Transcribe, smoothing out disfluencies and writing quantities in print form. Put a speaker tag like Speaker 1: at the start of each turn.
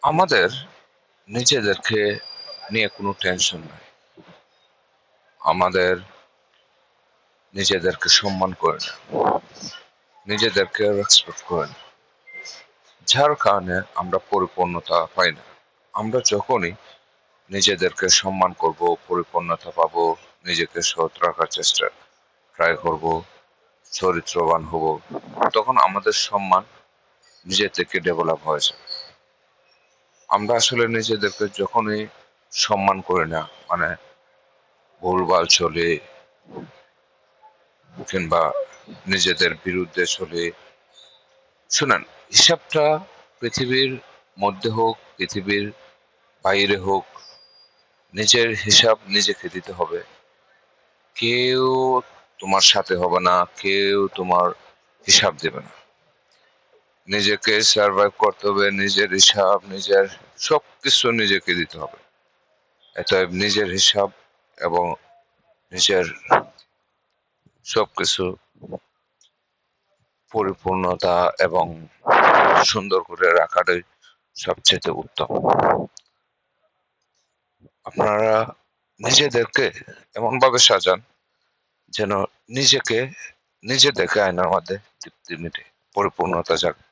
Speaker 1: আমাদের নিজেদেরকে নিয়ে কোনো টেনশন নাই। আমাদের নিজেদেরকে সম্মান করে না, নিজেদেরকে রেসপেক্ট করে না, যার কারণে আমরা পরিপূর্ণতা পাই না। আমরা যখনই নিজেদেরকে সম্মান করব, পরিপূর্ণতা পাবো, নিজেকে সৎ রাখার চেষ্টা ট্রাই করব, চরিত্রবান হব, তখন আমাদের সম্মান নিজে থেকে ডেভেলপ হয়েছে। আমরা আসলে নিজেদেরকে যখনই সম্মান করি না, মানে ভুলভাল চলে কিংবা নিজেদের বিরুদ্ধে চলে, শুনেন, হিসাবটা পৃথিবীর মধ্যে হোক, পৃথিবীর বাইরে হোক, নিজের হিসাব নিজেকে দিতে হবে। কেউ তোমার সাথে হবে না, কেউ তোমার হিসাব দেবে না। নিজেকে সার্ভাইভ করতে হবে, নিজের হিসাব, নিজের সবকিছু নিজেকে দিতে হবে। অতএব নিজের হিসাব এবং নিজের সবকিছু পরিপূর্ণতা এবং সুন্দর করে রাখাটাই সবচেয়ে উত্তম। আপনারা নিজেদেরকে এমন ভাবে সাজান যেন নিজেকে নিজে দেখে আয়নার মধ্যে তৃপ্তি মিটে, পরিপূর্ণতা জাগে।